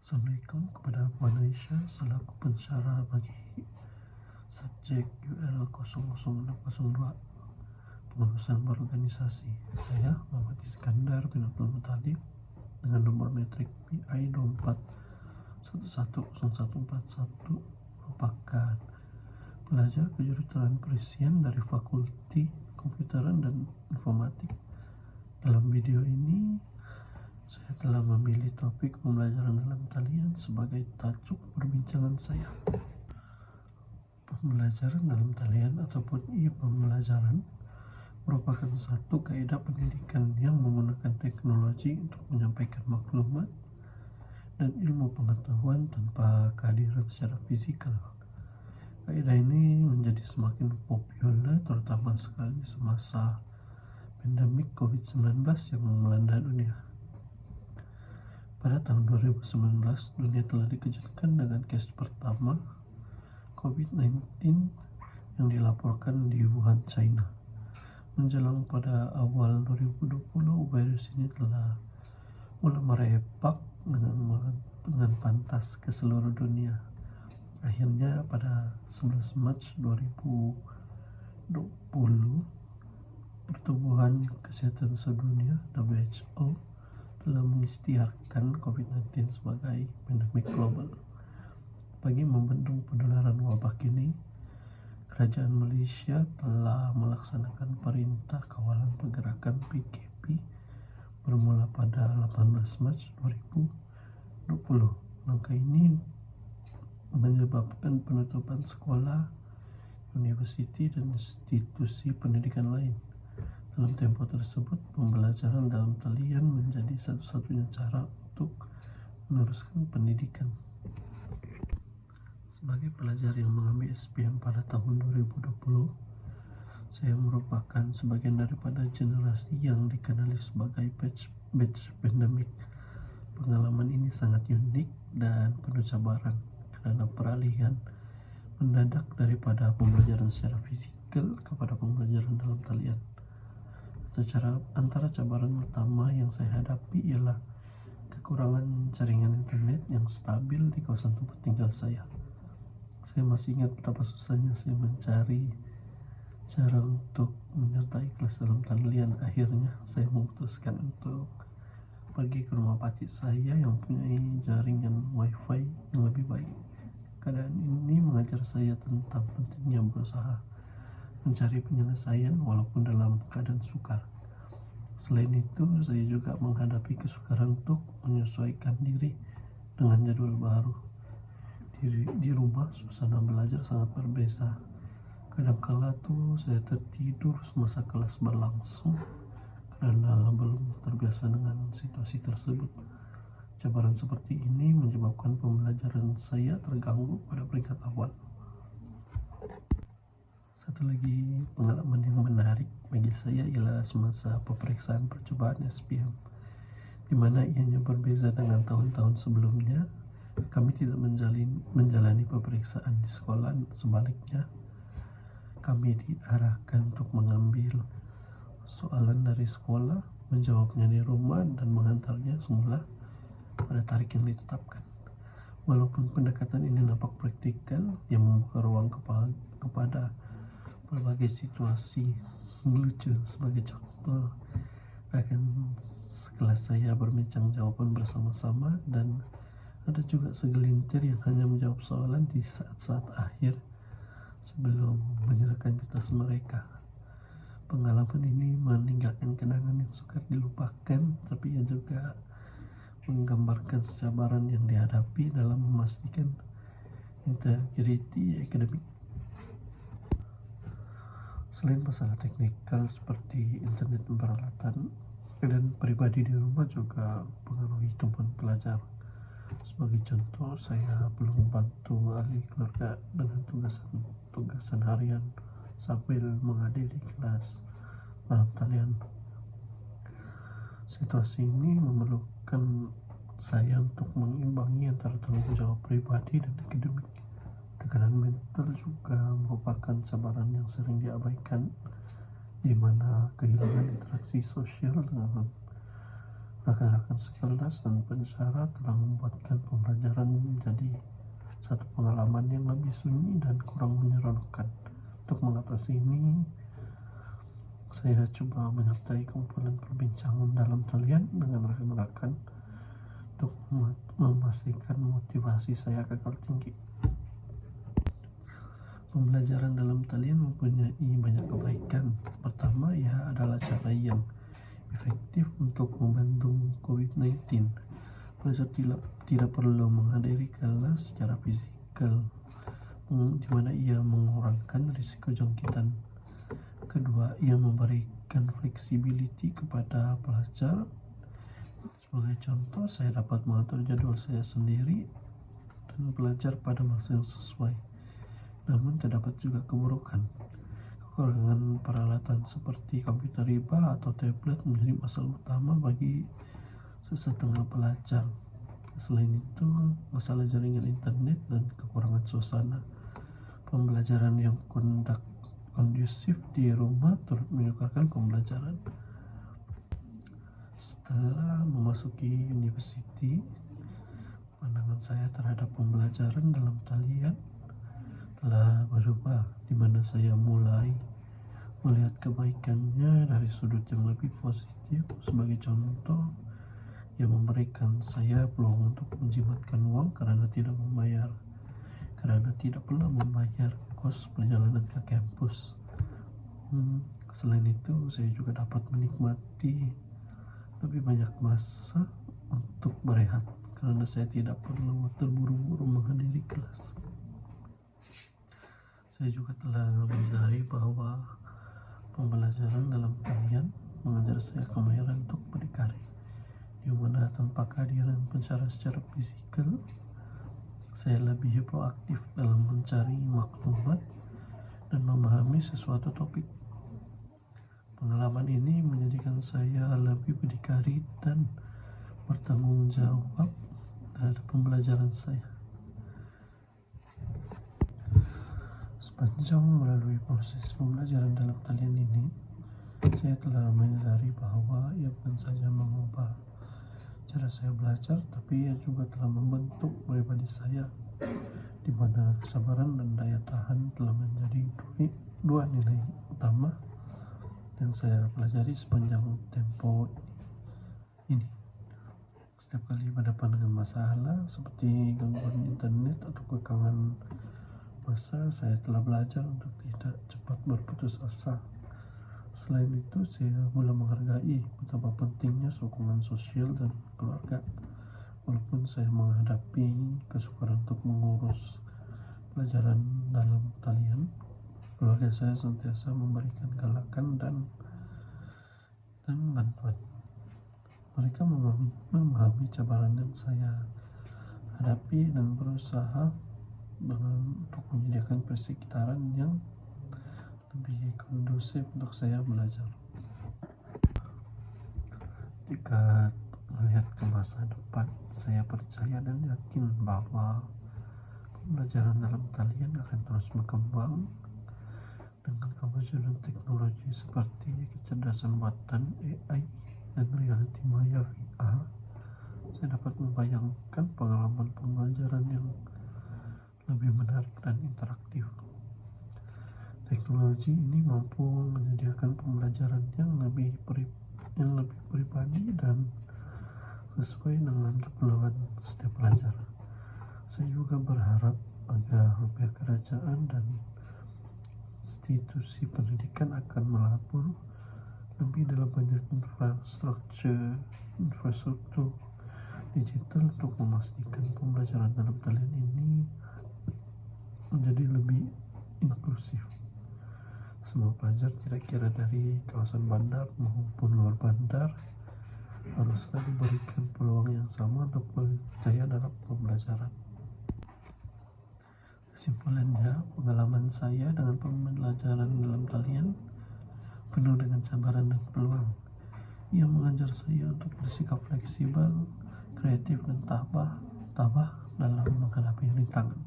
Assalamualaikum kepada Puan Aisyah selaku pensyarah bagi subjek UL 00602 pengurusan berorganisasi. Saya Muhammad Iskandar bin Abdul Muttalib dengan nomor metrik PI 24110141 merupakan pelajar kejuruteraan perisian dari Fakulti Komputeran dan Informatik. Dalam video ini saya telah memilih topik pembelajaran dalam talian sebagai tajuk perbincangan saya. Pembelajaran dalam talian ataupun e-pembelajaran merupakan satu kaidah pendidikan yang menggunakan teknologi untuk menyampaikan maklumat dan ilmu pengetahuan tanpa kehadiran secara fisikal. Kaidah ini menjadi semakin populer terutama sekali semasa pandemik COVID-19 yang melanda dunia. Pada tahun 2019, dunia telah dikejutkan dengan kes pertama COVID-19 yang dilaporkan di Wuhan, China. Menjelang pada awal 2020, virus ini telah mulai merebak dengan pantas ke seluruh dunia. Akhirnya pada 11 Maret 2020, Pertubuhan Kesehatan Sedunia (WHO) telah mengisytiharkan COVID-19 sebagai pandemik global. Bagi membendung penularan wabah ini, Kerajaan Malaysia telah melaksanakan Perintah Kawalan Pergerakan PKP bermula pada 18 Mac 2020. Langkah ini menyebabkan penutupan sekolah, universiti dan institusi pendidikan lain. Dalam tempoh tersebut, pembelajaran dalam talian menjadi satu-satunya cara untuk meneruskan pendidikan. Sebagai pelajar yang mengambil SPM pada tahun 2020, saya merupakan sebagian daripada generasi yang dikenali sebagai batch pandemik. Pengalaman ini sangat unik dan penuh cabaran karena peralihan mendadak daripada pembelajaran secara fisikal kepada pembelajaran dalam talian. Antara cabaran utama yang saya hadapi ialah kekurangan jaringan internet yang stabil di kawasan tempat tinggal saya. Saya masih ingat betapa susahnya saya mencari cara untuk menyertai kelas dalam talian. Akhirnya saya memutuskan untuk pergi ke rumah pakcik saya yang mempunyai jaringan wifi yang lebih baik. Keadaan ini mengajar saya tentang pentingnya berusaha mencari penyelesaian walaupun dalam keadaan sukar. Selain itu, saya juga menghadapi kesukaran untuk menyesuaikan diri dengan jadwal baru. Di rumah, suasana belajar sangat berbeza. Kadangkala saya tertidur semasa kelas berlangsung karena belum terbiasa dengan situasi tersebut. Cabaran seperti ini menyebabkan pembelajaran saya terganggu pada peringkat awal. Satu lagi pengalaman yang menarik bagi saya ialah semasa peperiksaan percobaan SPM, di mana ianya berbeza dengan tahun-tahun sebelumnya. Kami tidak menjalani peperiksaan di sekolah, sebaliknya kami diarahkan untuk mengambil soalan dari sekolah, menjawabnya di rumah, dan mengantarnya semula pada tarikh yang ditetapkan. Walaupun pendekatan ini nampak praktikal, yang membuka ruang kepada berbagai situasi lucu. Sebagai contoh, rekan sekelas saya berbincang jawaban bersama-sama, dan ada juga segelintir yang hanya menjawab soalan di saat-saat akhir sebelum menyerahkan kertas mereka. Pengalaman ini meninggalkan kenangan yang sukar dilupakan, tapi ia juga menggambarkan kesabaran yang dihadapi dalam memastikan integriti akademik. Selain masalah teknikal seperti internet dan peralatan, keadaan pribadi di rumah juga mempengaruhi tumpuan pelajar. Sebagai contoh, saya belum membantu ahli keluarga dengan tugasan harian sambil menghadiri kelas malam talian. Situasi ini memerlukan saya untuk mengimbangi antara tanggung jawab pribadi dan akademik. Tekanan mental juga merupakan cabaran yang sering diabaikan, di mana kehilangan interaksi sosial dengan Rekan-rekan sekelas dan pensyarah telah membuatkan pembelajaran menjadi satu pengalaman yang lebih sunyi dan kurang menyeronokkan. Untuk mengatasi ini, saya coba menyertai kumpulan perbincangan dalam talian dengan rekan-rekan untuk memastikan motivasi saya kekal tinggi. Pembelajaran dalam talian mempunyai banyak kebaikan. Pertama, ia adalah cara yang efektif untuk membantu COVID-19. Pelajar tidak perlu menghadiri kelas secara fisikal, di mana ia mengurangkan risiko jangkitan. Kedua, ia memberikan fleksibilitas kepada pelajar. Sebagai contoh, saya dapat mengatur jadwal saya sendiri dan belajar pada masa yang sesuai. Namun terdapat juga keburukan. Kekurangan peralatan seperti komputer riba atau tablet menjadi masalah utama bagi sesetengah pelajar. Selain itu, masalah jaringan internet dan kekurangan suasana pembelajaran yang kondusif di rumah turut menyukarkan pembelajaran. Setelah memasuki universiti, pandangan saya terhadap pembelajaran dalam talian telah berubah, di mana saya mulai melihat kebaikannya dari sudut yang lebih positif. Sebagai contoh, yang memberikan saya peluang untuk menjimatkan uang karena tidak pernah membayar kos perjalanan ke kampus. Selain itu, saya juga dapat menikmati lebih banyak masa untuk berehat karena saya tidak perlu terburu-buru menghadiri kelas. Saya juga telah menyadari bahwa pembelajaran dalam talian mengajar saya kemahiran untuk berdikari, di mana tanpa kehadiran pensyarah secara fisikal, saya lebih proaktif dalam mencari maklumat dan memahami sesuatu topik. Pengalaman ini menjadikan saya lebih berdikari dan bertanggung jawab terhadap pembelajaran saya. Sepanjang melalui proses pembelajaran dalam talian ini, saya telah menyadari bahwa ia bukan saja mengubah cara saya belajar, tapi ia juga telah membentuk pribadi saya, di mana kesabaran dan daya tahan telah menjadi dua nilai utama yang saya pelajari sepanjang tempo ini. Setiap kali berhadapan dengan masalah seperti gangguan internet atau kekangan masa, saya telah belajar untuk tidak cepat berputus asa. Selain itu, saya mulai menghargai betapa pentingnya sokongan sosial dan keluarga. Walaupun saya menghadapi kesukaran untuk mengurus pelajaran dalam talian, keluarga saya senantiasa memberikan galakan dan bantuan. Mereka memahami cabaran yang saya hadapi dan berusaha untuk menyediakan persekitaran yang lebih kondusif untuk saya belajar. Jika melihat ke masa depan, saya percaya dan yakin bahwa pembelajaran dalam talian akan terus berkembang dengan kemajuan teknologi seperti kecerdasan buatan AI dan reality maya VR. Saya dapat membayangkan pengalaman pembelajaran yang lebih menarik dan interaktif. Teknologi ini mampu menyediakan pembelajaran yang lebih pribadi dan sesuai dengan keperluan setiap pelajar. Saya juga berharap agar pihak kerajaan dan institusi pendidikan akan melabur lebih dalam banyak infrastruktur digital untuk memastikan pembelajaran dalam talian ini menjadi lebih inklusif. Semua pelajar, tidak kira dari kawasan bandar maupun luar bandar, haruslah diberikan peluang yang sama untuk berjaya dalam pembelajaran. Kesimpulannya, pengalaman saya dengan pembelajaran dalam talian penuh dengan cabaran dan peluang. Ia mengajar saya untuk bersikap fleksibel, kreatif, dan tabah dalam menghadapi rintangan.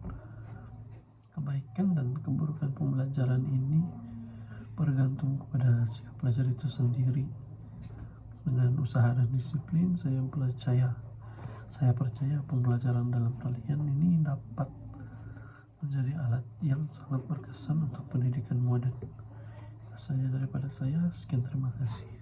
Kebaikan dan keburukan pembelajaran ini bergantung kepada sikap pelajar itu sendiri. Dengan usaha dan disiplin, saya percaya pembelajaran dalam talian ini dapat menjadi alat yang sangat berkesan untuk pendidikan modern. Saja daripada saya, sekian, terima kasih.